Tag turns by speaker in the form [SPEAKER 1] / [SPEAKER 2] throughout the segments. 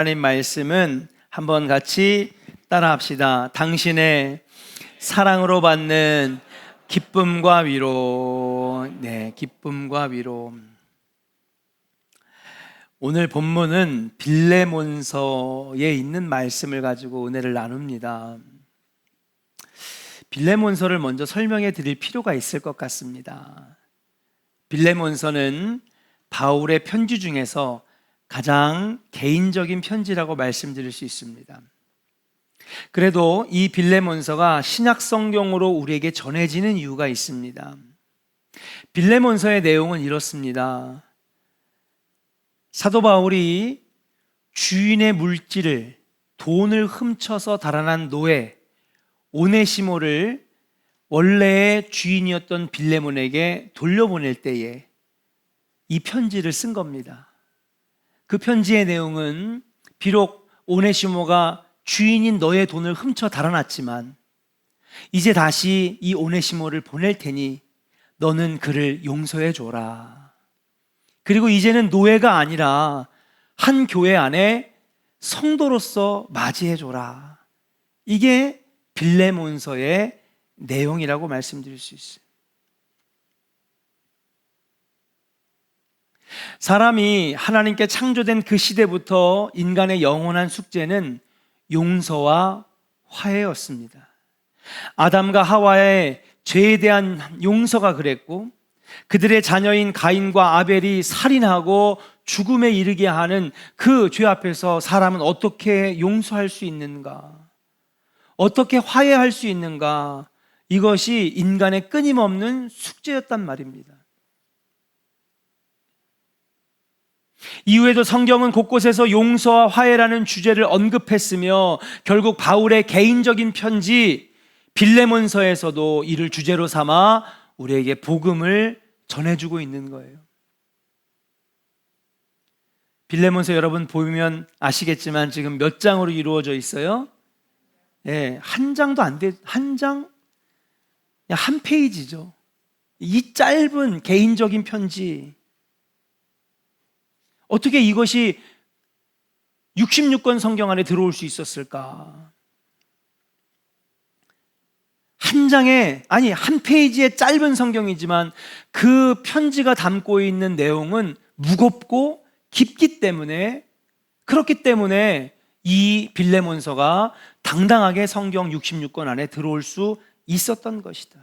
[SPEAKER 1] 하나님 말씀은 한번 같이 따라합시다. 당신의 사랑으로 받는 기쁨과 위로. 네, 기쁨과 위로. 오늘 본문은 빌레몬서에 있는 말씀을 가지고 은혜를 나눕니다. 빌레몬서를 먼저 설명해 드릴 필요가 있을 것 같습니다. 빌레몬서는 바울의 편지 중에서 가장 개인적인 편지라고 말씀드릴 수 있습니다. 그래도 이 빌레몬서가 신약 성경으로 우리에게 전해지는 이유가 있습니다. 빌레몬서의 내용은 이렇습니다. 사도 바울이 주인의 물질을, 돈을 훔쳐서 달아난 노예 오네시모를 원래의 주인이었던 빌레몬에게 돌려보낼 때에 이 편지를 쓴 겁니다. 그 편지의 내용은 비록 오네시모가 주인인 너의 돈을 훔쳐 달아났지만 이제 다시 이 오네시모를 보낼 테니 너는 그를 용서해 줘라. 그리고 이제는 노예가 아니라 한 교회 안에 성도로서 맞이해 줘라. 이게 빌레몬서의 내용이라고 말씀드릴 수 있어요. 사람이 하나님께 창조된 그 시대부터 인간의 영원한 숙제는 용서와 화해였습니다. 아담과 하와의 죄에 대한 용서가 그랬고, 그들의 자녀인 가인과 아벨이 살인하고 죽음에 이르게 하는 그 죄 앞에서 사람은 어떻게 용서할 수 있는가? 어떻게 화해할 수 있는가? 이것이 인간의 끊임없는 숙제였단 말입니다. 이후에도 성경은 곳곳에서 용서와 화해라는 주제를 언급했으며 결국 바울의 개인적인 편지 빌레몬서에서도 이를 주제로 삼아 우리에게 복음을 전해주고 있는 거예요. 빌레몬서 여러분 보면 아시겠지만 지금 몇 장으로 이루어져 있어요? 네, 한 장도 안 돼, 한 장? 그냥 한 페이지죠. 이 짧은 개인적인 편지, 어떻게 이것이 66권 성경 안에 들어올 수 있었을까? 한 장에, 아니 한 페이지의 짧은 성경이지만 그 편지가 담고 있는 내용은 무겁고 깊기 때문에, 그렇기 때문에 이 빌레몬서가 당당하게 성경 66권 안에 들어올 수 있었던 것이다.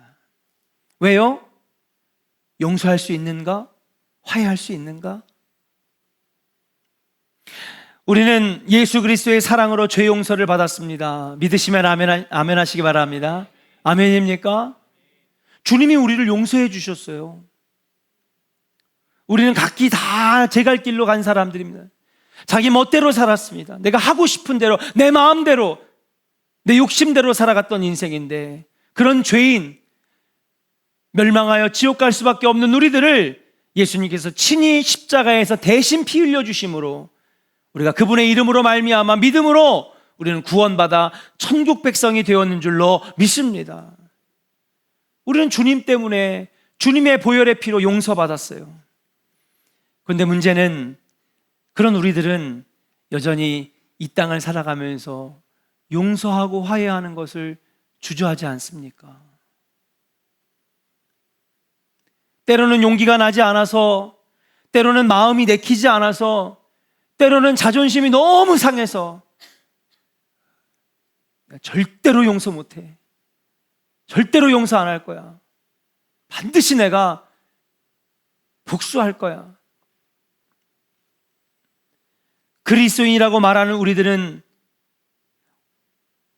[SPEAKER 1] 왜요? 용서할 수 있는가? 화해할 수 있는가? 우리는 예수 그리스도의 사랑으로 죄 용서를 받았습니다. 믿으시면 아멘 하시기 바랍니다. 아멘입니까? 주님이 우리를 용서해 주셨어요. 우리는 각기 다 제 갈 길로 간 사람들입니다. 자기 멋대로 살았습니다. 내가 하고 싶은 대로, 내 마음대로, 내 욕심대로 살아갔던 인생인데, 그런 죄인, 멸망하여 지옥 갈 수밖에 없는 우리들을 예수님께서 친히 십자가에서 대신 피 흘려 주심으로 우리가 그분의 이름으로 말미암아 믿음으로 우리는 구원받아 천국 백성이 되었는 줄로 믿습니다. 우리는 주님 때문에, 주님의 보혈의 피로 용서받았어요. 그런데 문제는 그런 우리들은 여전히 이 땅을 살아가면서 용서하고 화해하는 것을 주저하지 않습니까? 때로는 용기가 나지 않아서, 때로는 마음이 내키지 않아서, 때로는 자존심이 너무 상해서 절대로 용서 못해. 절대로 용서 안 할 거야. 반드시 내가 복수할 거야. 그리스도인이라고 말하는 우리들은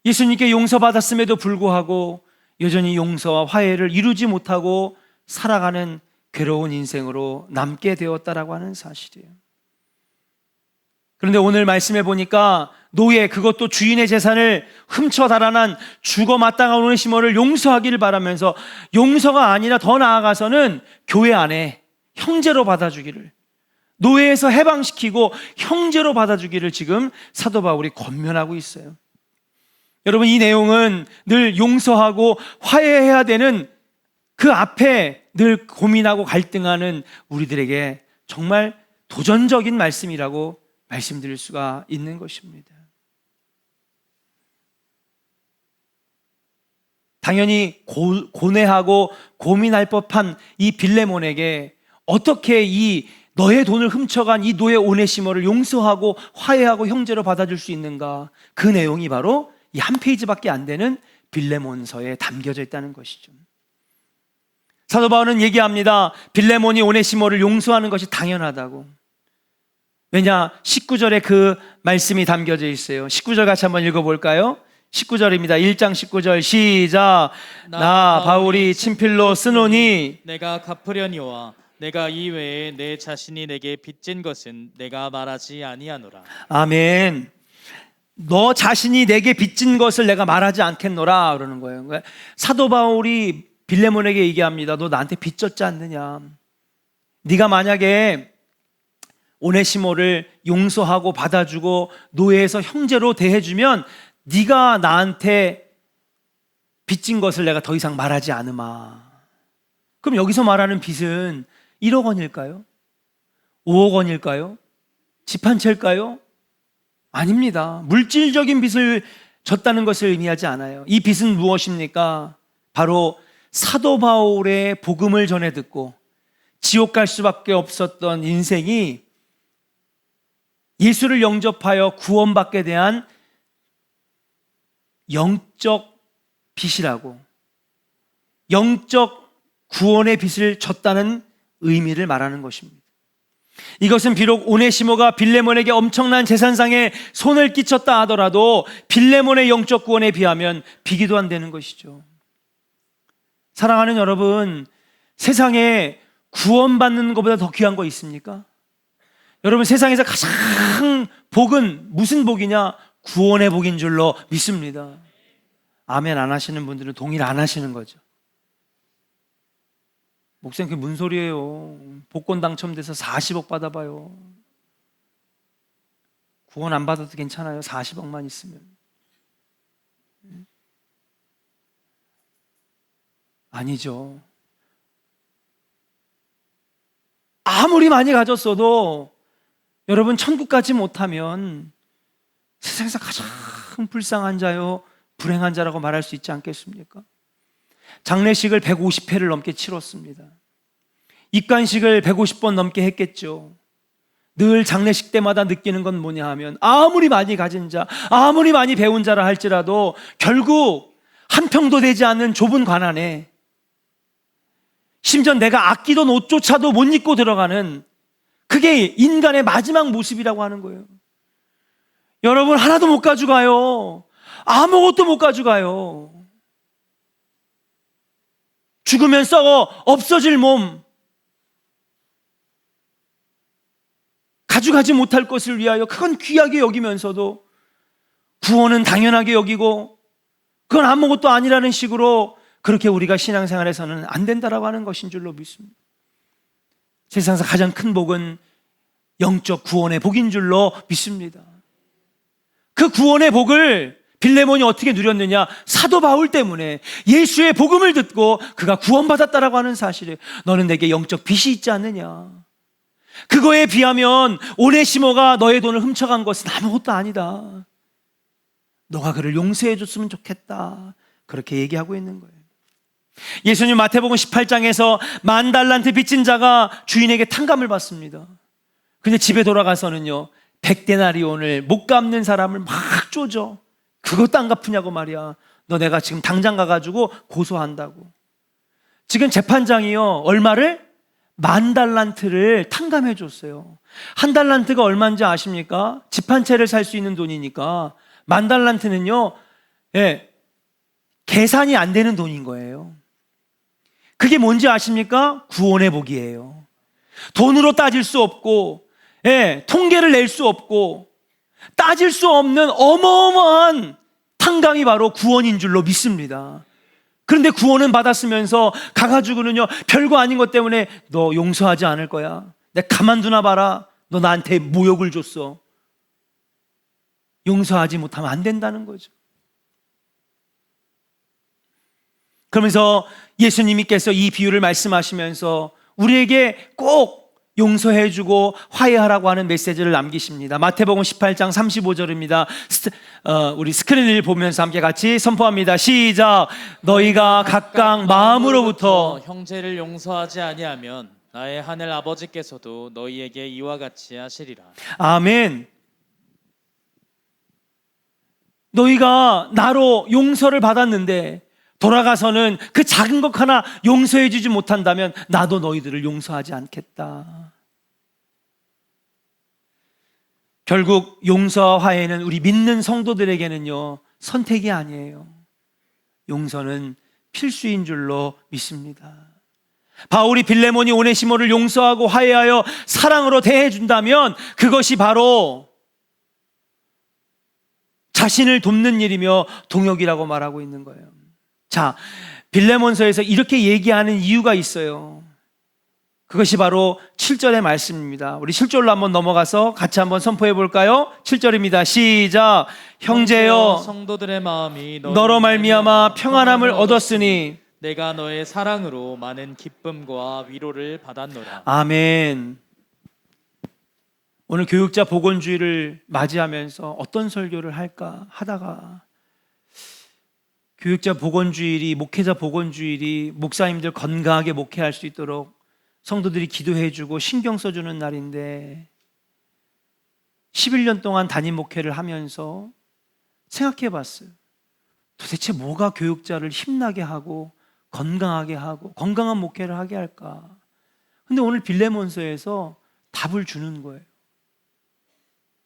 [SPEAKER 1] 예수님께 용서받았음에도 불구하고 여전히 용서와 화해를 이루지 못하고 살아가는 괴로운 인생으로 남게 되었다라고 하는 사실이에요. 그런데 오늘 말씀해 보니까 노예, 그것도 주인의 재산을 훔쳐 달아난 죽어 마땅한 오네시모를 용서하기를 바라면서 용서가 아니라 더 나아가서는 교회 안에 형제로 받아주기를, 노예에서 해방시키고 형제로 받아주기를 지금 사도 바울이 권면하고 있어요. 여러분, 이 내용은 늘 용서하고 화해해야 되는 그 앞에 늘 고민하고 갈등하는 우리들에게 정말 도전적인 말씀이라고 말씀드릴 수가 있는 것입니다. 당연히 고뇌하고 고민할 법한 이 빌레몬에게 어떻게 이 너의 돈을 훔쳐간 이 노예 오네시모를 용서하고 화해하고 형제로 받아줄 수 있는가? 그 내용이 바로 이 한 페이지밖에 안 되는 빌레몬서에 담겨져 있다는 것이죠. 사도 바울은 얘기합니다. 빌레몬이 오네시모를 용서하는 것이 당연하다고. 왜냐? 19절에 그 말씀이 담겨져 있어요. 19절 같이 한번 읽어볼까요? 19절입니다. 1장 19절 시작. 나 바울이 친필로 쓰노니
[SPEAKER 2] 내가 갚으려니와 내가 이외에 내 자신이 내게 빚진 것은 내가 말하지 아니하노라.
[SPEAKER 1] 아멘. 너 자신이 내게 빚진 것을 내가 말하지 않겠노라 그러는 거예요. 사도 바울이 빌레몬에게 얘기합니다. 너 나한테 빚졌지 않느냐? 네가 만약에 오네시모를 용서하고 받아주고 노예에서 형제로 대해주면 네가 나한테 빚진 것을 내가 더 이상 말하지 않으마. 그럼 여기서 말하는 빚은 1억 원일까요? 5억 원일까요? 집 한 채일까요? 아닙니다. 물질적인 빚을 졌다는 것을 의미하지 않아요. 이 빚은 무엇입니까? 바로 사도 바울의 복음을 전해 듣고 지옥 갈 수밖에 없었던 인생이 예수를 영접하여 구원받게 대한 영적 빚이라고, 영적 구원의 빚을 졌다는 의미를 말하는 것입니다. 이것은 비록 오네시모가 빌레몬에게 엄청난 재산상에 손을 끼쳤다 하더라도 빌레몬의 영적 구원에 비하면 비기도 안 되는 것이죠. 사랑하는 여러분, 세상에 구원받는 것보다 더 귀한 거 있습니까? 여러분, 세상에서 가장 복은 무슨 복이냐? 구원의 복인 줄로 믿습니다. 아멘 안 하시는 분들은 동의를 안 하시는 거죠. 목사님 그게 무슨 소리예요? 복권 당첨돼서 40억 받아봐요. 구원 안 받아도 괜찮아요. 40억만 있으면. 아니죠. 아무리 많이 가졌어도 여러분 천국 가지 못하면 세상에서 가장 불쌍한 자요 불행한 자라고 말할 수 있지 않겠습니까? 장례식을 150회를 넘게 치렀습니다. 입관식을 150번 넘게 했겠죠. 늘 장례식 때마다 느끼는 건 뭐냐 하면 아무리 많이 가진 자, 아무리 많이 배운 자라 할지라도 결국 한 평도 되지 않는 좁은 관 안에 심지어 내가 아끼던 옷조차도 못 입고 들어가는 그게 인간의 마지막 모습이라고 하는 거예요. 여러분 하나도 못 가져가요. 아무것도 못 가져가요. 죽으면 썩어 없어질 몸, 가져가지 못할 것을 위하여 그건 귀하게 여기면서도 구원은 당연하게 여기고 그건 아무것도 아니라는 식으로 그렇게 우리가 신앙생활에서는 안 된다라고 하는 것인 줄로 믿습니다. 세상에서 가장 큰 복은 영적 구원의 복인 줄로 믿습니다. 그 구원의 복을 빌레몬이 어떻게 누렸느냐? 사도 바울 때문에 예수의 복음을 듣고 그가 구원받았다라고 하는 사실에 너는 내게 영적 빚이 있지 않느냐? 그거에 비하면 오네시모가 너의 돈을 훔쳐간 것은 아무것도 아니다. 너가 그를 용서해 줬으면 좋겠다. 그렇게 얘기하고 있는 거예요. 예수님 마태복음 18장에서 10,000달란트 빚진 자가 주인에게 탕감을 받습니다. 근데 집에 돌아가서는요 100데나리온을 못 갚는 사람을 막 쪼죠. 그것도 안 갚으냐고 말이야. 너 내가 지금 당장 가가지고 고소한다고. 지금 재판장이요 얼마를? 10,000달란트를 탕감해 줬어요. 1달란트가 얼마인지 아십니까? 집 한 채를 살 수 있는 돈이니까 10,000달란트는요 계산이 안 되는 돈인 거예요. 그게 뭔지 아십니까? 구원의 복이에요. 돈으로 따질 수 없고 통계를 낼 수 없고 따질 수 없는 어마어마한 탕감이 바로 구원인 줄로 믿습니다. 그런데 구원은 받았으면서 가가지고는요 별거 아닌 것 때문에 너 용서하지 않을 거야. 내가 가만두나 봐라. 너 나한테 모욕을 줬어. 용서하지 못하면 안 된다는 거죠. 그러면서 예수님께서 이 비유를 말씀하시면서 우리에게 꼭 용서해주고 화해하라고 하는 메시지를 남기십니다. 마태복음 18장 35절입니다. 우리 스크린을 보면서 함께 같이 선포합니다. 시작. 너희가 각각 마음으로부터
[SPEAKER 2] 형제를 용서하지 아니하면 나의 하늘 아버지께서도 너희에게 이와 같이 하시리라.
[SPEAKER 1] 아멘. 너희가 나로 용서를 받았는데 돌아가서는 그 작은 것 하나 용서해 주지 못한다면 나도 너희들을 용서하지 않겠다. 결국 용서와 화해는 우리 믿는 성도들에게는요, 선택이 아니에요. 용서는 필수인 줄로 믿습니다. 바울이 빌레몬이 오네시모를 용서하고 화해하여 사랑으로 대해준다면 그것이 바로 자신을 돕는 일이며 동역이라고 말하고 있는 거예요. 자, 빌레몬서에서 이렇게 얘기하는 이유가 있어요. 그것이 바로 7절의 말씀입니다. 우리 7절로 한번 넘어가서 같이 한번 선포해 볼까요? 7절입니다. 시작. 형제여,
[SPEAKER 2] 성도들의 마음이
[SPEAKER 1] 너로 말미암아 평안함을 얻었으니
[SPEAKER 2] 내가 너의 사랑으로 많은 기쁨과 위로를 받았노라.
[SPEAKER 1] 아멘. 오늘 교육자 복원주의를 맞이하면서 어떤 설교를 할까 하다가 교육자 복원주일이, 목회자 복원주일이 목사님들 건강하게 목회할 수 있도록 성도들이 기도해주고 신경 써주는 날인데 11년 동안 담임 목회를 하면서 생각해 봤어요. 도대체 뭐가 교육자를 힘나게 하고 건강하게 하고 건강한 목회를 하게 할까? 근데 오늘 빌레몬서에서 답을 주는 거예요.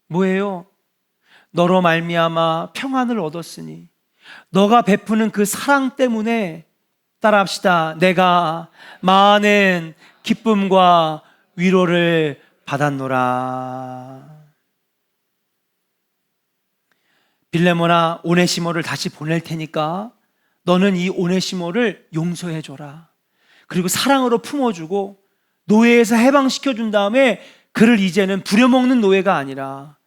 [SPEAKER 1] 뭐예요? 너로 말미암아 평안을 얻었으니 너가 베푸는 그 사랑 때문에 따라합시다. 내가 많은 기쁨과 위로를 받았노라. 빌레몬아, 오네시모를 다시 보낼 테니까 너는 이 오네시모를 용서해줘라. 그리고 사랑으로 품어주고 노예에서 해방시켜준 다음에 그를 이제는 부려먹는 노예가 아니라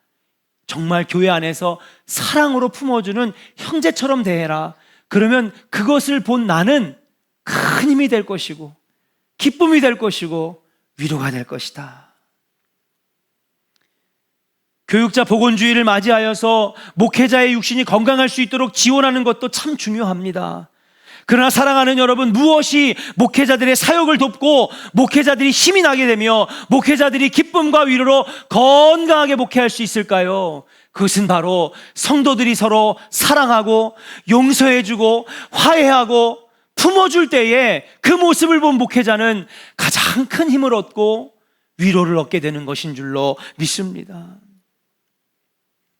[SPEAKER 1] 정말 교회 안에서 사랑으로 품어주는 형제처럼 대해라. 그러면 그것을 본 나는 큰 힘이 될 것이고 기쁨이 될 것이고 위로가 될 것이다. 교육자 복원주의를 맞이하여서 목회자의 육신이 건강할 수 있도록 지원하는 것도 참 중요합니다. 그러나 사랑하는 여러분, 무엇이 목회자들의 사역을 돕고 목회자들이 힘이 나게 되며 목회자들이 기쁨과 위로로 건강하게 목회할 수 있을까요? 그것은 바로 성도들이 서로 사랑하고 용서해주고 화해하고 품어줄 때에 그 모습을 본 목회자는 가장 큰 힘을 얻고 위로를 얻게 되는 것인 줄로 믿습니다.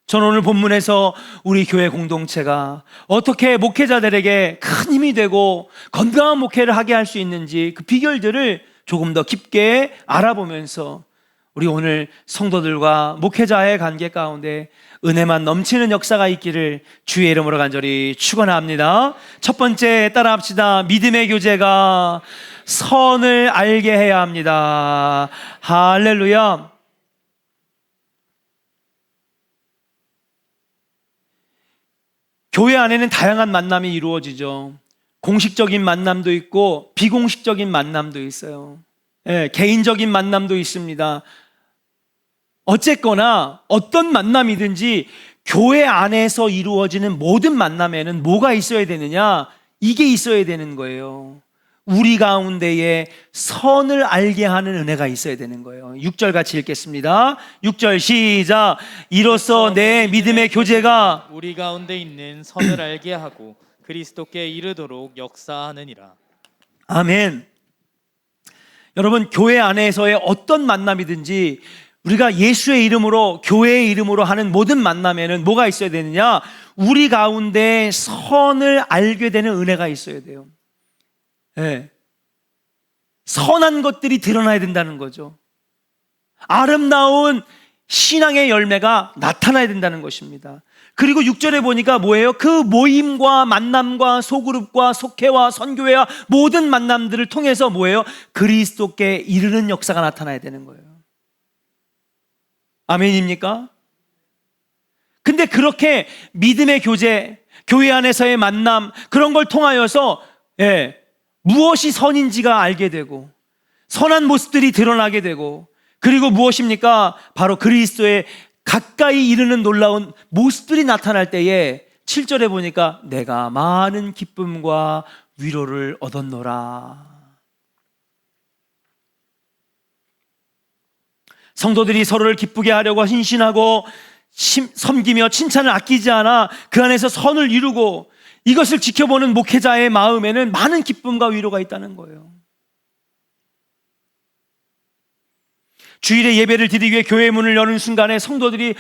[SPEAKER 1] 저는 오늘 본문에서 우리 교회 공동체가 어떻게 목회자들에게 큰 힘이 되고 건강한 목회를 하게 할 수 있는지 그 비결들을 조금 더 깊게 알아보면서 우리 오늘 성도들과 목회자의 관계 가운데 은혜만 넘치는 역사가 있기를 주의 이름으로 간절히 축원합니다. 첫 번째 따라합시다. 믿음의 교제가 선을 알게 해야 합니다. 할렐루야. 교회 안에는 다양한 만남이 이루어지죠. 공식적인 만남도 있고 비공식적인 만남도 있어요. 개인적인 만남도 있습니다. 어쨌거나 어떤 만남이든지 교회 안에서 이루어지는 모든 만남에는 뭐가 있어야 되느냐? 이게 있어야 되는 거예요. 우리 가운데에 선을 알게 하는 은혜가 있어야 되는 거예요. 6절 같이 읽겠습니다. 6절 시작. 이로써 내 믿음의 교제가
[SPEAKER 2] 우리 가운데 있는 선을 알게 하고 그리스도께 이르도록 역사하느니라.
[SPEAKER 1] 아멘. 여러분, 교회 안에서의 어떤 만남이든지 우리가 예수의 이름으로, 교회의 이름으로 하는 모든 만남에는 뭐가 있어야 되느냐? 우리 가운데 선을 알게 되는 은혜가 있어야 돼요. 네. 선한 것들이 드러나야 된다는 거죠. 아름다운 신앙의 열매가 나타나야 된다는 것입니다. 그리고 6절에 보니까 뭐예요? 그 모임과 만남과 소그룹과 속회와 선교회와 모든 만남들을 통해서 뭐예요? 그리스도께 이르는 역사가 나타나야 되는 거예요. 아멘입니까? 근데 그렇게 믿음의 교제, 교회 안에서의 만남, 그런 걸 통하여서 무엇이 선인지가 알게 되고 선한 모습들이 드러나게 되고 그리고 무엇입니까? 바로 그리스도의 가까이 이르는 놀라운 모습들이 나타날 때에 7절에 보니까 내가 많은 기쁨과 위로를 얻었노라. 성도들이 서로를 기쁘게 하려고 헌신하고 섬기며 칭찬을 아끼지 않아 그 안에서 선을 이루고 이것을 지켜보는 목회자의 마음에는 많은 기쁨과 위로가 있다는 거예요. 주일에 예배를 드리기 위해 교회 문을 여는 순간에 성도들이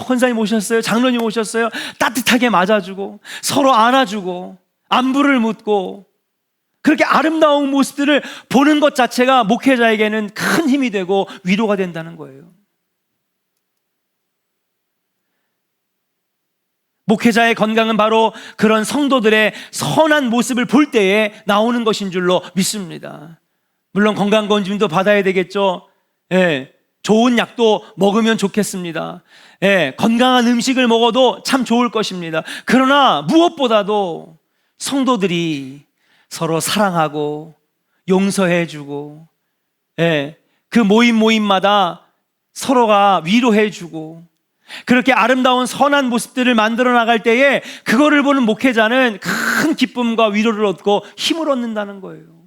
[SPEAKER 1] 권사님 오셨어요, 장로님 오셨어요, 따뜻하게 맞아주고 서로 안아주고 안부를 묻고 그렇게 아름다운 모습들을 보는 것 자체가 목회자에게는 큰 힘이 되고 위로가 된다는 거예요. 목회자의 건강은 바로 그런 성도들의 선한 모습을 볼 때에 나오는 것인 줄로 믿습니다. 물론 건강검진도 받아야 되겠죠. 예, 좋은 약도 먹으면 좋겠습니다. 예, 건강한 음식을 먹어도 참 좋을 것입니다. 그러나 무엇보다도 성도들이 서로 사랑하고 용서해주고, 예, 그 모임마다 서로가 위로해주고 그렇게 아름다운 선한 모습들을 만들어 나갈 때에 그거를 보는 목회자는 큰 기쁨과 위로를 얻고 힘을 얻는다는 거예요.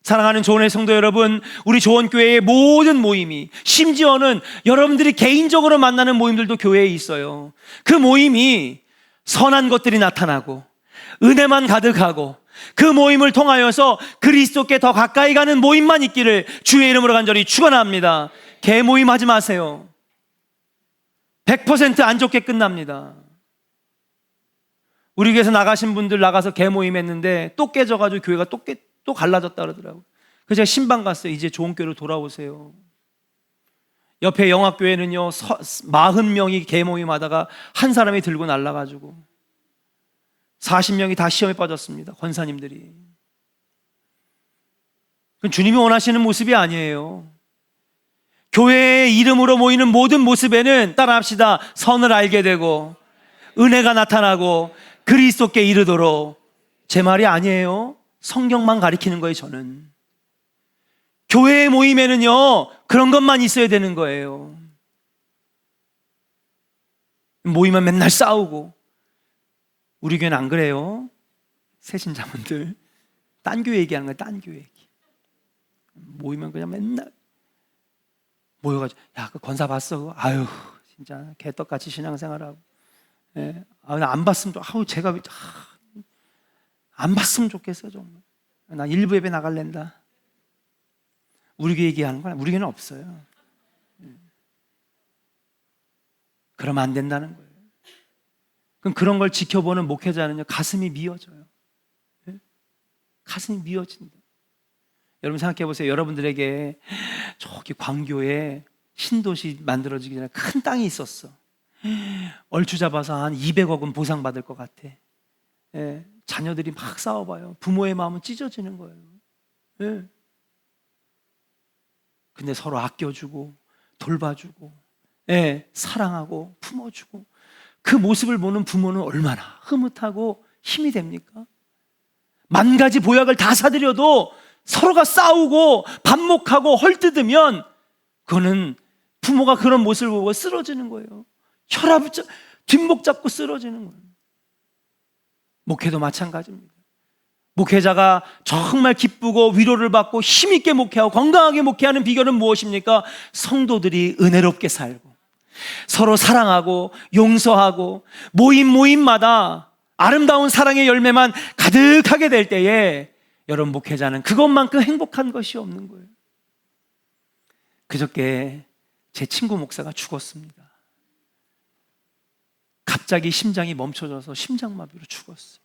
[SPEAKER 1] 사랑하는 조원의 성도 여러분, 우리 조원교회의 모든 모임이, 심지어는 여러분들이 개인적으로 만나는 모임들도 교회에 있어요. 그 모임이 선한 것들이 나타나고 은혜만 가득하고 그 모임을 통하여서 그리스도께 더 가까이 가는 모임만 있기를 주의 이름으로 간절히 축원합니다. 개 모임 하지 마세요. 100% 안 좋게 끝납니다. 우리 교회에서 나가신 분들 나가서 개 모임 했는데 또 깨져가지고 교회가 또 갈라졌다 그러더라고요. 그래서 제가 신방 갔어요. 이제 좋은 교회로 돌아오세요. 옆에 영학교회는요 40명이 개 모임 하다가 한 사람이 들고 날라가지고 40명이 다 시험에 빠졌습니다. 권사님들이. 그건 주님이 원하시는 모습이 아니에요. 교회의 이름으로 모이는 모든 모습에는 따라합시다. 선을 알게 되고 은혜가 나타나고 그리스도께 이르도록. 제 말이 아니에요. 성경만 가리키는 거예요. 저는 교회의 모임에는요 그런 것만 있어야 되는 거예요. 모이면 맨날 싸우고. 우리 교회는 안 그래요. 새신자분들 딴 교회 얘기하는 거예요. 딴 교회 얘기. 모이면 그냥 맨날 모여가지고 야, 그 권사 봤어? 아유, 진짜 개떡같이 신앙생활하고. 예. 안 봤으면 제가 안 봤으면 좋겠어 정말. 나 일부 예배 나갈랜다. 우리 교회 얘기하는 거야. 우리 교회는 없어요. 그러면 안 된다는 거예요. 그럼 그런 걸 지켜보는 목회자는요 가슴이 미어져요. 예? 가슴이 미어진다. 여러분 생각해 보세요. 여러분들에게 저기 광교에 신도시 만들어지기 전에 큰 땅이 있었어. 얼추 잡아서 한 200억은 보상받을 것 같아. 예, 자녀들이 막 싸워봐요. 부모의 마음은 찢어지는 거예요. 예. 근데 서로 아껴주고 돌봐주고, 예, 사랑하고 품어주고 그 모습을 보는 부모는 얼마나 흐뭇하고 힘이 됩니까? 만 가지 보약을 다 사드려도 서로가 싸우고 반목하고 헐뜯으면 그거는 부모가 그런 모습을 보고 쓰러지는 거예요. 혈압 뒷목 잡고 쓰러지는 거예요. 목회도 마찬가지입니다. 목회자가 정말 기쁘고 위로를 받고 힘있게 목회하고 건강하게 목회하는 비결은 무엇입니까? 성도들이 은혜롭게 살고 서로 사랑하고 용서하고 모임마다 아름다운 사랑의 열매만 가득하게 될 때에 여러분 목회자는 그것만큼 행복한 것이 없는 거예요. 그저께 제 친구 목사가 죽었습니다. 갑자기 심장이 멈춰져서 심장마비로 죽었어요.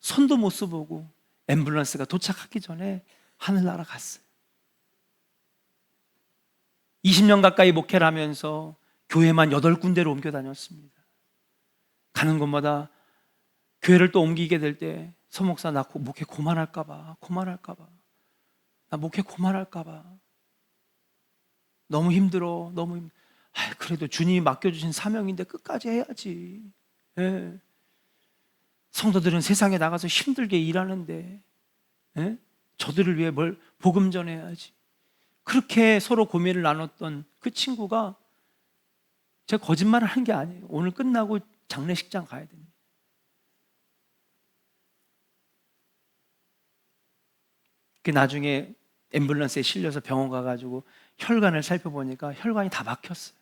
[SPEAKER 1] 손도 못 써보고 앰뷸런스가 도착하기 전에 하늘 날아갔어요. 20년 가까이 목회를 하면서 교회만 8군데로 옮겨 다녔습니다. 가는 곳마다 교회를 또 옮기게 될 때 서목사 나 목회 고만할까봐 나 목회 고만할까봐 너무 힘들어. 그래도 주님이 맡겨주신 사명인데 끝까지 해야지. 예. 성도들은 세상에 나가서 힘들게 일하는데, 예? 저들을 위해 복음 전해야지. 그렇게 서로 고민을 나눴던 그 친구가 제가 거짓말을 한 게 아니에요. 오늘 끝나고 장례식장 가야 됩니다. 그 나중에 앰뷸런스에 실려서 병원 가가지고 혈관을 살펴보니까 혈관이 다 막혔어요.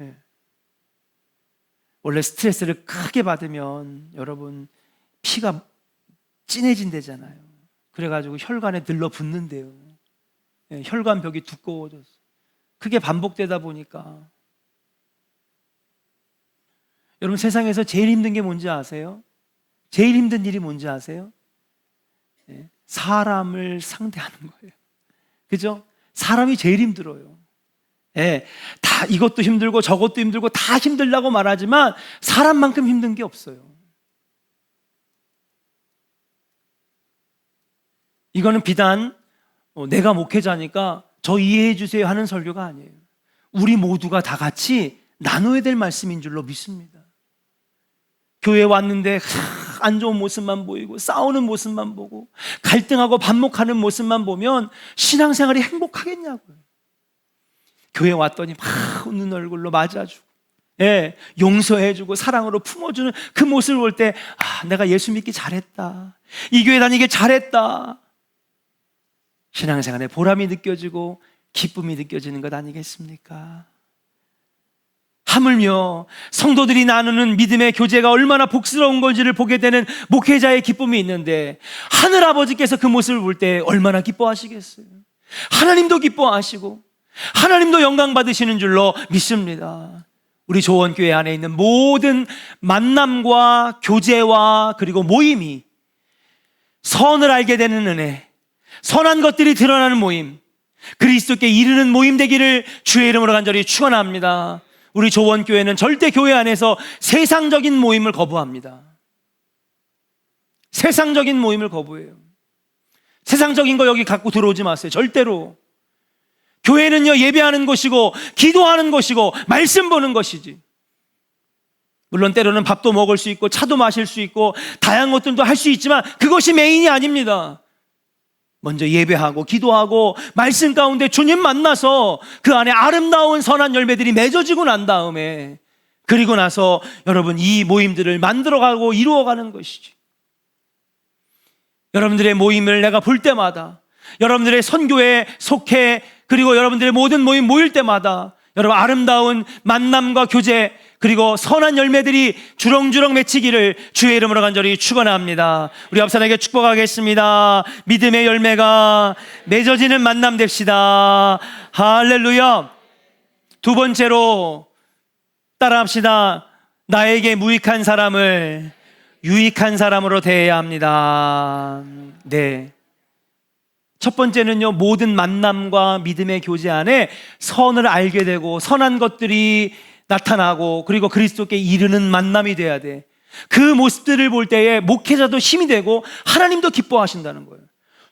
[SPEAKER 1] 예. 원래 스트레스를 크게 받으면 여러분 피가 진해진대잖아요. 그래가지고 혈관에 들러붙는데요. 예, 혈관벽이 두꺼워졌어요. 그게 반복되다 보니까 여러분 세상에서 제일 힘든 게 뭔지 아세요? 제일 힘든 일이 뭔지 아세요? 예, 사람을 상대하는 거예요. 그죠? 사람이 제일 힘들어요. 예, 다 이것도 힘들고 저것도 힘들고 다 힘들다고 말하지만 사람만큼 힘든 게 없어요. 이거는 비단 내가 목회자니까 저 이해해 주세요 하는 설교가 아니에요. 우리 모두가 다 같이 나눠야 될 말씀인 줄로 믿습니다. 교회 왔는데 안 좋은 모습만 보이고 싸우는 모습만 보고 갈등하고 반목하는 모습만 보면 신앙생활이 행복하겠냐고요. 교회 왔더니 막 웃는 얼굴로 맞아주고, 예, 용서해주고 사랑으로 품어주는 그 모습을 볼 때 내가 예수 믿기 잘했다, 이 교회 다니길 잘했다, 신앙생활에 보람이 느껴지고 기쁨이 느껴지는 것 아니겠습니까? 하물며 성도들이 나누는 믿음의 교제가 얼마나 복스러운 건지를 보게 되는 목회자의 기쁨이 있는데 하늘아버지께서 그 모습을 볼 때 얼마나 기뻐하시겠어요? 하나님도 기뻐하시고 하나님도 영광 받으시는 줄로 믿습니다. 우리 조원교회 안에 있는 모든 만남과 교제와 그리고 모임이 선을 알게 되는 은혜, 선한 것들이 드러나는 모임, 그리스도께 이르는 모임 되기를 주의 이름으로 간절히 축원합니다. 우리 조원교회는 절대 교회 안에서 세상적인 모임을 거부합니다. 세상적인 모임을 거부해요. 세상적인 거 여기 갖고 들어오지 마세요. 절대로. 교회는요, 예배하는 곳이고 기도하는 곳이고 말씀 보는 것이지. 물론 때로는 밥도 먹을 수 있고 차도 마실 수 있고 다양한 것들도 할 수 있지만 그것이 메인이 아닙니다. 먼저 예배하고 기도하고 말씀 가운데 주님 만나서 그 안에 아름다운 선한 열매들이 맺어지고 난 다음에, 그리고 나서 여러분 이 모임들을 만들어가고 이루어가는 것이지. 여러분들의 모임을 내가 볼 때마다, 여러분들의 선교에 속해, 그리고 여러분들의 모든 모임 모일 때마다 여러분 아름다운 만남과 교제 그리고 선한 열매들이 주렁주렁 맺히기를 주의 이름으로 간절히 축원합니다. 우리 앞사람에게 축복하겠습니다. 믿음의 열매가 맺어지는 만남 됩시다. 할렐루야. 두 번째로 따라합시다. 나에게 무익한 사람을 유익한 사람으로 대해야 합니다. 네. 첫 번째는요, 모든 만남과 믿음의 교제 안에 선을 알게 되고 선한 것들이 나타나고 그리고 그리스도께 이르는 만남이 돼야 돼. 그 모습들을 볼 때에 목회자도 힘이 되고 하나님도 기뻐하신다는 거예요.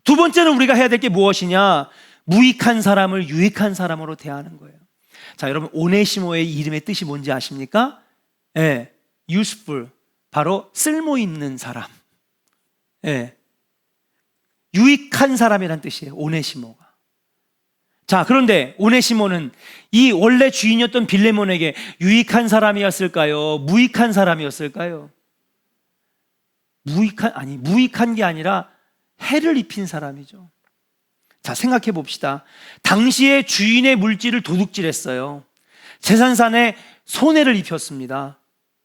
[SPEAKER 1] 두 번째는 우리가 해야 될 게 무엇이냐? 무익한 사람을 유익한 사람으로 대하는 거예요. 자, 여러분 오네시모의 이름의 뜻이 뭔지 아십니까? 예, useful, 바로 쓸모 있는 사람. 예, 유익한 사람이란 뜻이에요. 오네시모가. 자, 그런데 오네시모는 이 원래 주인이었던 빌레몬에게 유익한 사람이었을까요? 무익한 사람이었을까요? 무익한 게 아니라 해를 입힌 사람이죠. 자, 생각해 봅시다. 당시에 주인의 물질을 도둑질했어요. 재산산에 손해를 입혔습니다.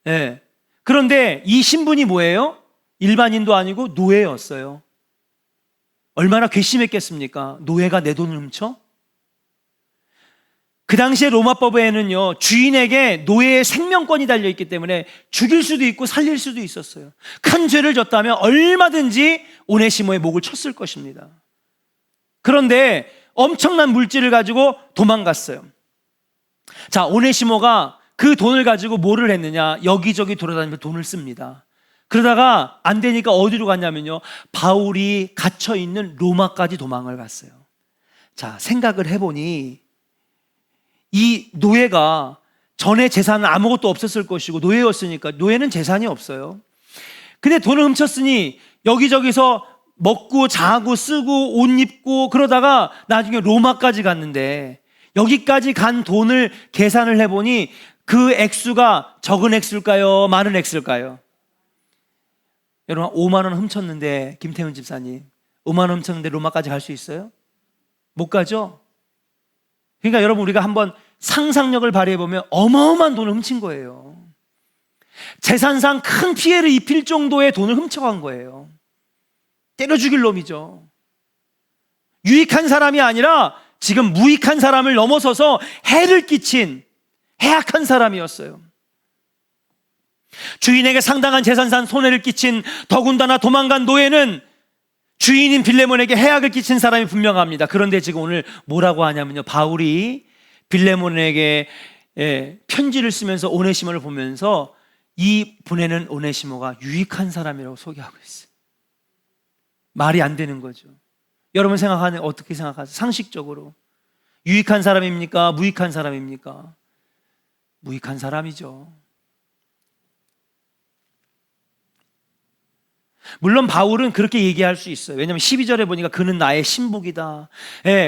[SPEAKER 1] 예. 그런데 이 신분이 뭐예요? 일반인도 아니고 노예였어요. 얼마나 괘씸했겠습니까? 노예가 내 돈을 훔쳐? 그 당시에 로마법에는요, 주인에게 노예의 생명권이 달려있기 때문에 죽일 수도 있고 살릴 수도 있었어요. 큰 죄를 졌다면 얼마든지 오네시모의 목을 쳤을 것입니다. 그런데 엄청난 물질을 가지고 도망갔어요. 자, 오네시모가 그 돈을 가지고 뭐를 했느냐? 여기저기 돌아다니면서 돈을 씁니다. 그러다가 안 되니까 어디로 갔냐면요, 바울이 갇혀있는 로마까지 도망을 갔어요. 자, 생각을 해보니 이 노예가 전에 재산은 아무것도 없었을 것이고 노예였으니까, 노예는 재산이 없어요. 근데 돈을 훔쳤으니 여기저기서 먹고 자고 쓰고 옷 입고 그러다가 나중에 로마까지 갔는데 여기까지 간 돈을 계산을 해보니 그 액수가 적은 액수일까요? 많은 액수일까요? 여러분 5만 원 훔쳤는데 김태훈 집사님 5만 원 훔쳤는데 로마까지 갈 수 있어요? 못 가죠? 그러니까 여러분 우리가 한번 상상력을 발휘해보면 어마어마한 돈을 훔친 거예요. 재산상 큰 피해를 입힐 정도의 돈을 훔쳐간 거예요. 때려 죽일 놈이죠. 유익한 사람이 아니라 지금 무익한 사람을 넘어서서 해를 끼친 해악한 사람이었어요. 주인에게 상당한 재산상 손해를 끼친 더군다나 도망간 노예는 주인인 빌레몬에게 해악을 끼친 사람이 분명합니다. 그런데 지금 오늘 뭐라고 하냐면요, 바울이 빌레몬에게 편지를 쓰면서 오네시모를 보면서 이 보내는 오네시모가 유익한 사람이라고 소개하고 있어요. 말이 안 되는 거죠. 여러분 어떻게 생각하세요? 상식적으로 유익한 사람입니까? 무익한 사람입니까? 무익한 사람이죠. 물론 바울은 그렇게 얘기할 수 있어요. 왜냐하면 12절에 보니까 그는 나의 신복이다.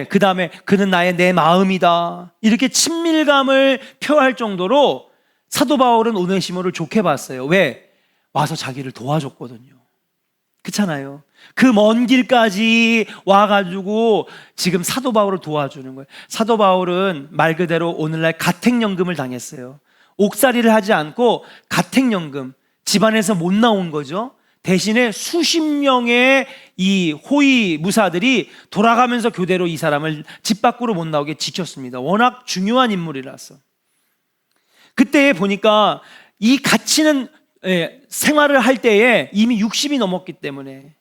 [SPEAKER 1] 그 다음에 그는 나의 내 마음이다. 이렇게 친밀감을 표할 정도로 사도 바울은 오네시모를 좋게 봤어요. 왜? 와서 자기를 도와줬거든요. 그렇잖아요. 그 먼 길까지 와가지고 지금 사도 바울을 도와주는 거예요. 사도 바울은 말 그대로 오늘날 가택연금을 당했어요. 옥살이를 하지 않고 가택연금, 집안에서 못 나온 거죠. 대신에 수십 명의 이 호위 무사들이 돌아가면서 교대로 이 사람을 집 밖으로 못 나오게 지켰습니다. 워낙 중요한 인물이라서. 그때 보니까 이 갇히는 생활을 할 때에 이미 60이 넘었기 때문에,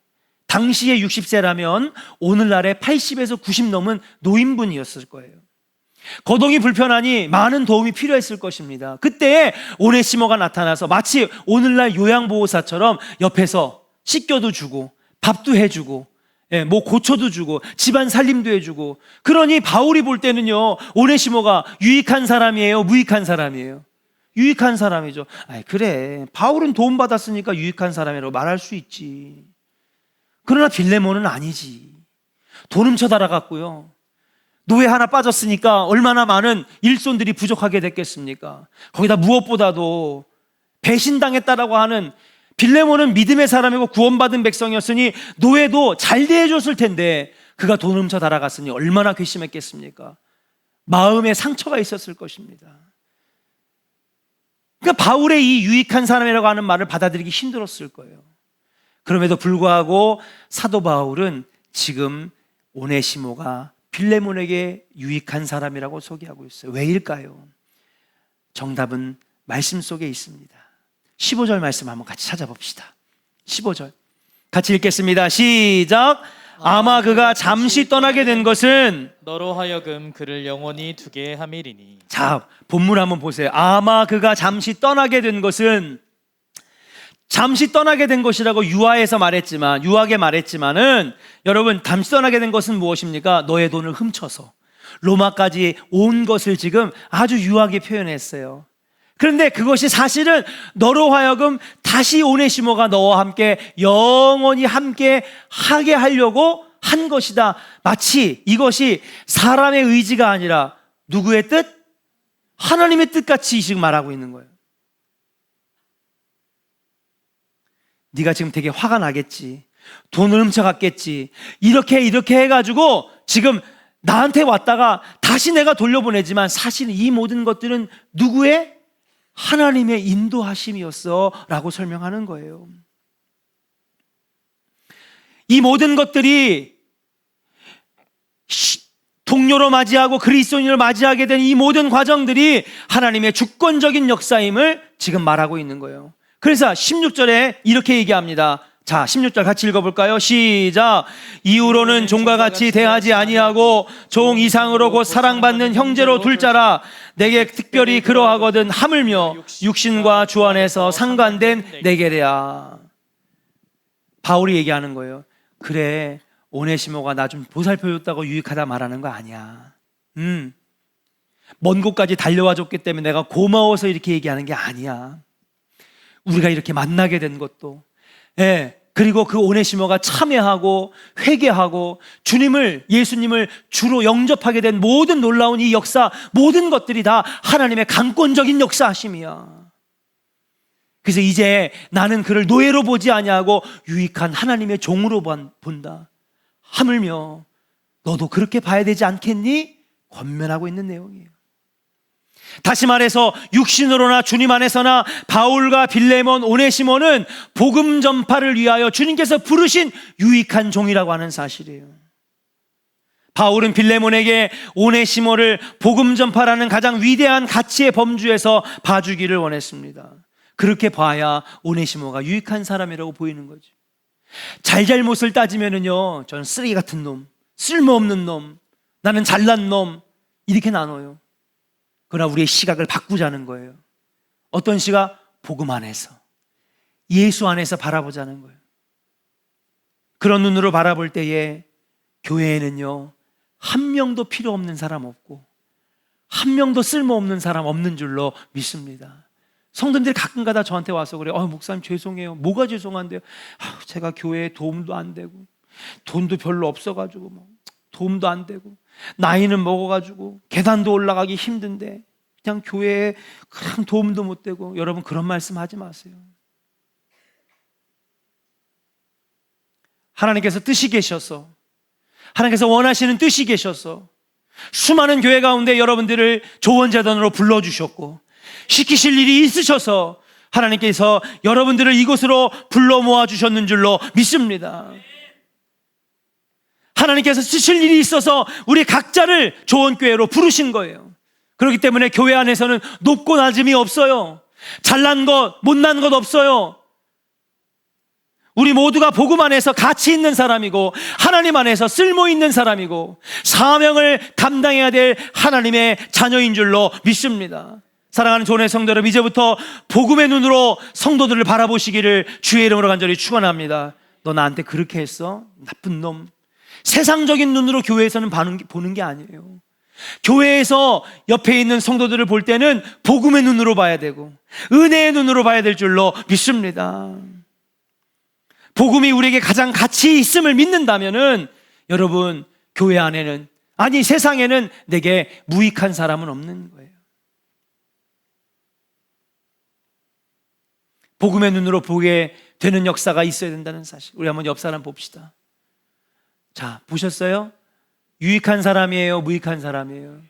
[SPEAKER 1] 당시에 60세라면 오늘날에 80에서 90 넘은 노인분이었을 거예요. 거동이 불편하니 많은 도움이 필요했을 것입니다. 그때 오네시모가 나타나서 마치 오늘날 요양보호사처럼 옆에서 씻겨도 주고 밥도 해주고 뭐 고쳐도 주고 집안 살림도 해주고. 그러니 바울이 볼 때는요, 오네시모가 유익한 사람이에요, 무익한 사람이에요? 유익한 사람이죠. 그래, 바울은 도움받았으니까 유익한 사람이라고 말할 수 있지. 그러나 빌레몬은 아니지. 돈 훔쳐 달아갔고요, 노예 하나 빠졌으니까 얼마나 많은 일손들이 부족하게 됐겠습니까? 거기다 무엇보다도 배신당했다라고 하는, 빌레몬은 믿음의 사람이고 구원받은 백성이었으니 노예도 잘 대해줬을 텐데 그가 돈 훔쳐 달아갔으니 얼마나 괘씸했겠습니까? 마음에 상처가 있었을 것입니다. 그러니까 바울의 이 유익한 사람이라고 하는 말을 받아들이기 힘들었을 거예요. 그럼에도 불구하고 사도 바울은 지금 오네시모가 빌레몬에게 유익한 사람이라고 소개하고 있어요. 왜일까요? 정답은 말씀 속에 있습니다. 15절 말씀 한번 같이 찾아봅시다. 15절 같이 읽겠습니다. 시작. 아마 그가 잠시 떠나게 된 것은
[SPEAKER 2] 너로 하여금 그를 영원히 두게 함이리니.
[SPEAKER 1] 자, 본문 한번 보세요. 아마 그가 잠시 떠나게 된 것은, 잠시 떠나게 된 것이라고 유하게 말했지만은 여러분, 잠시 떠나게 된 것은 무엇입니까? 너의 돈을 훔쳐서 로마까지 온 것을 지금 아주 유하게 표현했어요. 그런데 그것이 사실은 너로 하여금 다시 오네시모가 너와 함께 영원히 함께 하게 하려고 한 것이다. 마치 이것이 사람의 의지가 아니라 누구의 뜻? 하나님의 뜻같이 지금 말하고 있는 거예요. 네가 지금 되게 화가 나겠지, 돈을 훔쳐갔겠지, 이렇게 해가지고 지금 나한테 왔다가 다시 내가 돌려보내지만 사실 이 모든 것들은 누구의? 하나님의 인도하심이었어 라고 설명하는 거예요. 이 모든 것들이 동료로 맞이하고 그리스도인으로 맞이하게 된 이 모든 과정들이 하나님의 주권적인 역사임을 지금 말하고 있는 거예요. 그래서 16절에 이렇게 얘기합니다. 자, 16절 같이 읽어볼까요? 시작. 이후로는 종과 같이 대하지 아니하고 종 이상으로 곧 사랑받는 형제로 둘 자라. 내게 특별히 그러하거든 하물며 육신과 주 안에서 상관된 내게래야. 바울이 얘기하는 거예요. 그래, 오네시모가 나 좀 보살펴줬다고 유익하다 말하는 거 아니야. 먼 곳까지 달려와 줬기 때문에 내가 고마워서 이렇게 얘기하는 게 아니야. 우리가 이렇게 만나게 된 것도, 그리고 그 오네시모가 참회하고 회개하고 예수님을 주로 영접하게 된 모든 놀라운 이 역사, 모든 것들이 다 하나님의 강권적인 역사하심이야. 그래서 이제 나는 그를 노예로 보지 아니하고 유익한 하나님의 종으로 본다. 하물며 너도 그렇게 봐야 되지 않겠니? 권면하고 있는 내용이에요. 다시 말해서 육신으로나 주님 안에서나 바울과 빌레몬, 오네시모는 복음 전파를 위하여 주님께서 부르신 유익한 종이라고 하는 사실이에요. 바울은 빌레몬에게 오네시모를 복음 전파라는 가장 위대한 가치의 범주에서 봐주기를 원했습니다. 그렇게 봐야 오네시모가 유익한 사람이라고 보이는 거죠. 잘잘못을 따지면은요, 저는 쓰레기 같은 놈, 쓸모없는 놈, 나는 잘난 놈, 이렇게 나눠요. 그러나 우리의 시각을 바꾸자는 거예요. 어떤 시각? 복음 안에서, 예수 안에서 바라보자는 거예요. 그런 눈으로 바라볼 때에 교회에는요, 한 명도 필요 없는 사람 없고 한 명도 쓸모없는 사람 없는 줄로 믿습니다. 성도님들이 가끔가다 저한테 와서 그래요. 목사님 죄송해요. 뭐가 죄송한데요? 제가 교회에 도움도 안 되고 돈도 별로 없어가지고 도움도 안 되고 나이는 먹어가지고 계단도 올라가기 힘든데 그냥 교회에 그냥 도움도 못 되고. 여러분, 그런 말씀 하지 마세요. 하나님께서 뜻이 계셔서, 하나님께서 원하시는 뜻이 계셔서 수많은 교회 가운데 여러분들을 조언자단으로 불러주셨고 시키실 일이 있으셔서 하나님께서 여러분들을 이곳으로 불러 모아주셨는 줄로 믿습니다. 하나님께서 쓰실 일이 있어서 우리 각자를 조언교회로 부르신 거예요. 그렇기 때문에 교회 안에서는 높고 낮음이 없어요. 잘난 것, 못난 것 없어요. 우리 모두가 복음 안에서 가치 있는 사람이고 하나님 안에서 쓸모 있는 사람이고 사명을 감당해야 될 하나님의 자녀인 줄로 믿습니다. 사랑하는 조은의 성도 여러분, 이제부터 복음의 눈으로 성도들을 바라보시기를 주의 이름으로 간절히 축원합니다. 너 나한테 그렇게 했어? 나쁜 놈. 세상적인 눈으로 교회에서는 보는 게 아니에요. 교회에서 옆에 있는 성도들을 볼 때는 복음의 눈으로 봐야 되고 은혜의 눈으로 봐야 될 줄로 믿습니다. 복음이 우리에게 가장 가치 있음을 믿는다면은 여러분, 교회 안에는, 아니 세상에는 내게 무익한 사람은 없는 거예요. 복음의 눈으로 보게 되는 역사가 있어야 된다는 사실. 우리 한번 옆 사람 봅시다. 자, 보셨어요? 유익한 사람이에요? 무익한 사람이에요?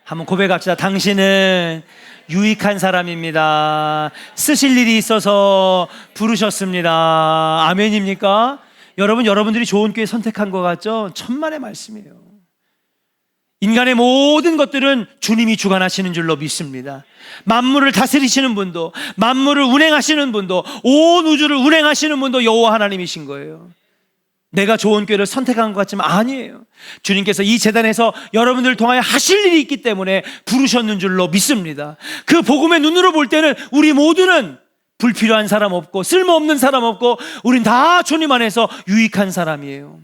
[SPEAKER 1] 한번 고백합시다. 당신은 유익한 사람입니다. 쓰실 일이 있어서 부르셨습니다. 아멘입니까? 여러분, 여러분들이 좋은 교회 선택한 것 같죠? 천만의 말씀이에요. 인간의 모든 것들은 주님이 주관하시는 줄로 믿습니다. 만물을 다스리시는 분도, 만물을 운행하시는 분도, 온 우주를 운행하시는 분도 여호와 하나님이신 거예요. 내가 좋은 교회를 선택한 것 같지만 아니에요. 주님께서 이 재단에서 여러분들을 통하여 하실 일이 있기 때문에 부르셨는 줄로 믿습니다. 그 복음의 눈으로 볼 때는 우리 모두는 불필요한 사람 없고 쓸모없는 사람 없고 우린 다 주님 안에서 유익한 사람이에요.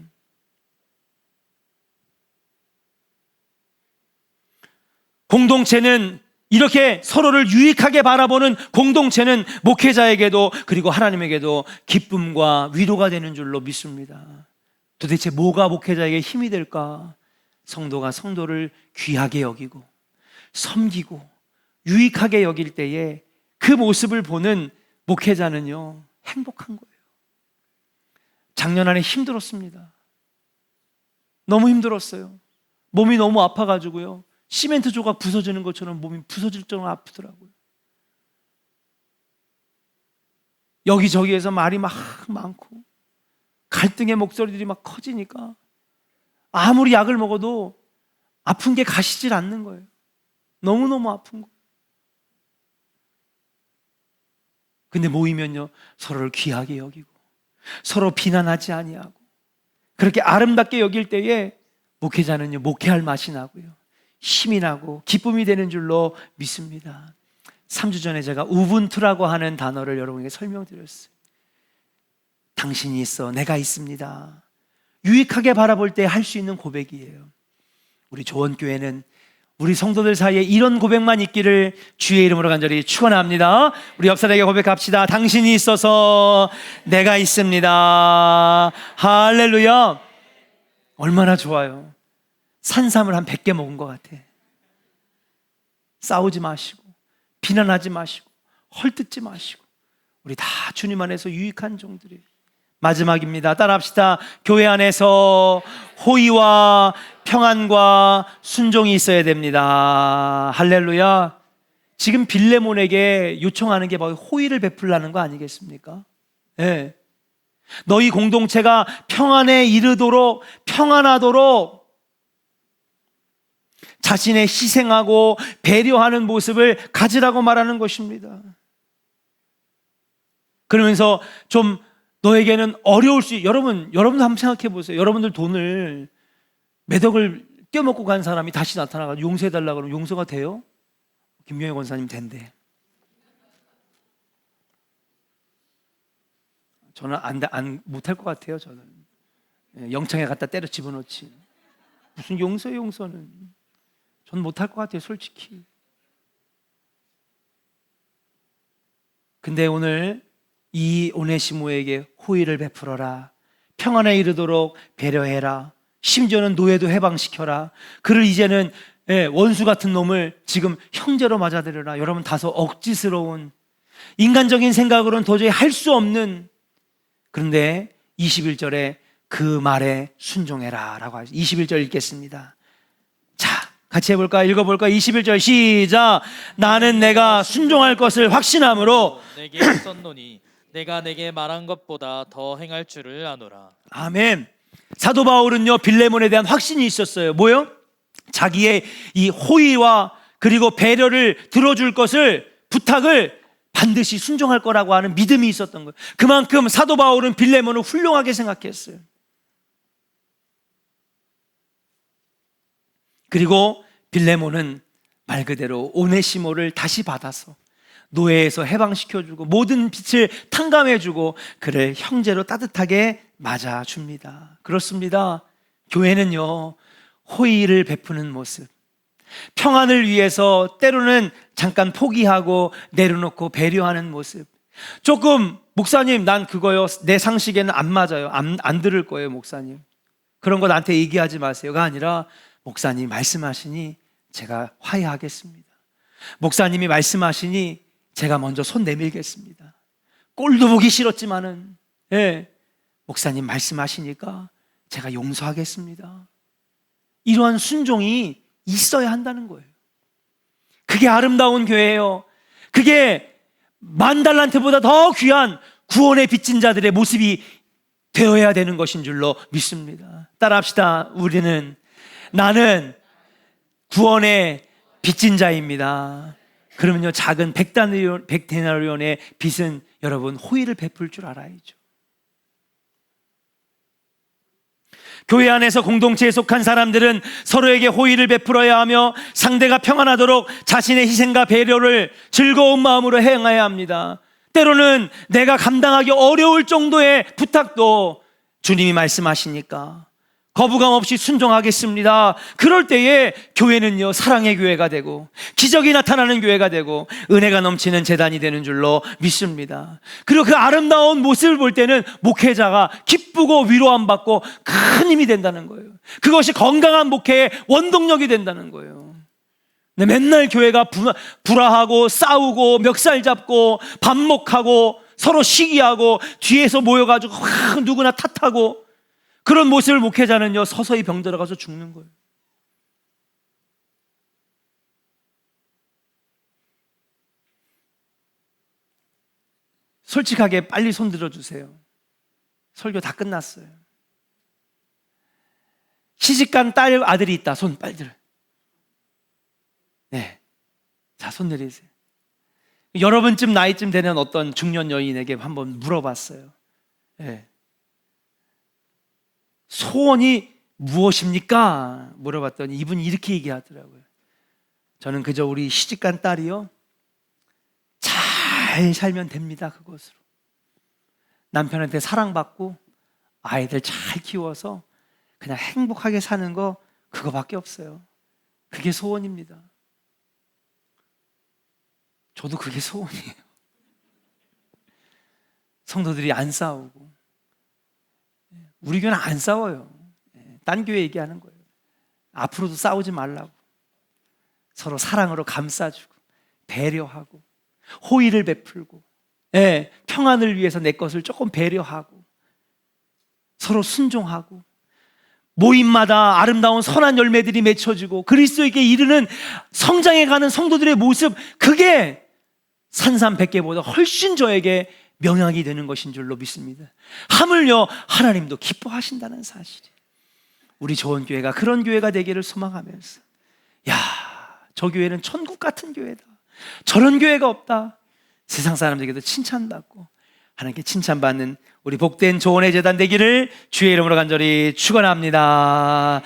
[SPEAKER 1] 공동체는 이렇게 서로를 유익하게 바라보는 공동체는 목회자에게도 그리고 하나님에게도 기쁨과 위로가 되는 줄로 믿습니다. 도대체 뭐가 목회자에게 힘이 될까? 성도가 성도를 귀하게 여기고 섬기고 유익하게 여길 때에 그 모습을 보는 목회자는요, 행복한 거예요. 작년 안에 힘들었습니다. 너무 힘들었어요. 몸이 너무 아파가지고요, 시멘트 조각 부서지는 것처럼 몸이 부서질 정도로 아프더라고요. 여기저기에서 말이 막 많고 갈등의 목소리들이 막 커지니까 아무리 약을 먹어도 아픈 게 가시질 않는 거예요. 너무너무 아픈 거예요. 근데 모이면요, 서로를 귀하게 여기고 서로 비난하지 아니하고 그렇게 아름답게 여길 때에 목회자는요, 목회할 맛이 나고요, 힘이 나고 기쁨이 되는 줄로 믿습니다. 3주 전에 제가 우분투라고 하는 단어를 여러분에게 설명드렸어요. 당신이 있어, 내가 있습니다. 유익하게 바라볼 때 할 수 있는 고백이에요. 우리 조원교회는 우리 성도들 사이에 이런 고백만 있기를 주의 이름으로 간절히 축원합니다. 우리 옆 사람에게 고백합시다. 당신이 있어서 내가 있습니다. 할렐루야. 얼마나 좋아요. 산삼을 한 100개 먹은 것 같아. 싸우지 마시고 비난하지 마시고 헐뜯지 마시고 우리 다 주님 안에서 유익한 종들이에요. 마지막입니다. 따라합시다. 교회 안에서 호의와 평안과 순종이 있어야 됩니다. 할렐루야. 지금 빌레몬에게 요청하는 게 바로 호의를 베풀라는 거 아니겠습니까? 네. 너희 공동체가 평안에 이르도록 평안하도록 자신의 희생하고 배려하는 모습을 가지라고 말하는 것입니다. 그러면서 좀 너에게는 어려울 수, 여러분도 한번 생각해 보세요. 여러분들 돈을 몇 억을 떼어먹고 간 사람이 다시 나타나가지고 용서해달라고 그러면 용서가 돼요? 김경희 권사님 된대. 저는 못할 것 같아요. 저는 영창에 갖다 때려 집어넣지. 무슨 용서는. 저는 못할 것 같아요, 솔직히. 근데 오늘 이 오네시모에게 호의를 베풀어라. 평안에 이르도록 배려해라. 심지어는 노예도 해방시켜라. 그를 이제는 원수 같은 놈을 지금 형제로 맞아들여라. 여러분 다소 억지스러운 인간적인 생각으로는 도저히 할 수 없는, 그런데 21절에 그 말에 순종해라 라고 하죠. 21절 읽겠습니다. 자, 같이 해볼까요? 읽어볼까요? 21절 시작. 나는 내가 순종할 것을 확신함으로
[SPEAKER 2] 내게 썼노니 내가 내게 말한 것보다 더 행할 줄을 아노라.
[SPEAKER 1] 아멘. 사도 바울은요, 빌레몬에 대한 확신이 있었어요. 뭐요? 자기의 이 호의와 그리고 배려를 들어줄 것을, 부탁을 반드시 순종할 거라고 하는 믿음이 있었던 거예요. 그만큼 사도 바울은 빌레몬을 훌륭하게 생각했어요. 그리고 빌레몬은 말 그대로 오네시모를 다시 받아서 노예에서 해방시켜주고 모든 빛을 탕감해주고 그를 형제로 따뜻하게 맞아줍니다. 그렇습니다. 교회는요, 호의를 베푸는 모습, 평안을 위해서 때로는 잠깐 포기하고 내려놓고 배려하는 모습. 조금 목사님 난 그거요, 내 상식에는 안 맞아요, 안 들을 거예요 목사님, 그런 거 나한테 얘기하지 마세요가 아니라 목사님 말씀하시니 제가 화해하겠습니다. 목사님이 말씀하시니 제가 먼저 손 내밀겠습니다. 꼴도 보기 싫었지만은 목사님 말씀하시니까 제가 용서하겠습니다. 이러한 순종이 있어야 한다는 거예요. 그게 아름다운 교회예요. 그게 $10,000더 귀한 구원의 빚진 자들의 모습이 되어야 되는 것인 줄로 믿습니다. 따라합시다. 나는 구원의 빚진 자입니다. 그러면요, 작은 100데나리온의 빚은 여러분 호의를 베풀 줄 알아야죠. 교회 안에서 공동체에 속한 사람들은 서로에게 호의를 베풀어야 하며 상대가 평안하도록 자신의 희생과 배려를 즐거운 마음으로 행해야 합니다. 때로는 내가 감당하기 어려울 정도의 부탁도 주님이 말씀하시니까 거부감 없이 순종하겠습니다. 그럴 때에 교회는요, 사랑의 교회가 되고 기적이 나타나는 교회가 되고 은혜가 넘치는 재단이 되는 줄로 믿습니다. 그리고 그 아름다운 모습을 볼 때는 목회자가 기쁘고 위로함 받고 큰 힘이 된다는 거예요. 그것이 건강한 목회의 원동력이 된다는 거예요. 근데 맨날 교회가 불화하고 싸우고 멱살 잡고 반목하고 서로 시기하고 뒤에서 모여가지고 누구나 탓하고 그런 모습을 목회자는요, 서서히 병들어가서 죽는 거예요. 솔직하게 빨리 손 들어주세요. 설교 다 끝났어요. 시집간 딸 아들이 있다. 손 빨리 들어요. 네, 자, 손 내리세요. 여러분쯤 나이쯤 되는 어떤 중년 여인에게 한번 물어봤어요. 네. 소원이 무엇입니까? 물어봤더니 이분이 이렇게 얘기하더라고요. 저는 그저 우리 시집간 딸이요, 잘 살면 됩니다. 그것으로 남편한테 사랑받고 아이들 잘 키워서 그냥 행복하게 사는 거, 그거밖에 없어요. 그게 소원입니다. 저도 그게 소원이에요. 성도들이 안 싸우고. 우리 교회는 안 싸워요. 딴 교회 얘기하는 거예요. 앞으로도 싸우지 말라고. 서로 사랑으로 감싸주고 배려하고 호의를 베풀고, 평안을 위해서 내 것을 조금 배려하고 서로 순종하고, 모임마다 아름다운 선한 열매들이 맺혀지고 그리스도에게 이르는 성장해가는 성도들의 모습, 그게 산삼 100개보다 훨씬 저에게 명약이 되는 것인 줄로 믿습니다. 하물며 하나님도 기뻐하신다는 사실이에요. 우리 좋은 교회가 그런 교회가 되기를 소망하면서, 야, 저 교회는 천국 같은 교회다, 저런 교회가 없다, 세상 사람들에게도 칭찬받고 하나님께 칭찬받는 우리 복된 조언의 재단 되기를 주의 이름으로 간절히 축원합니다.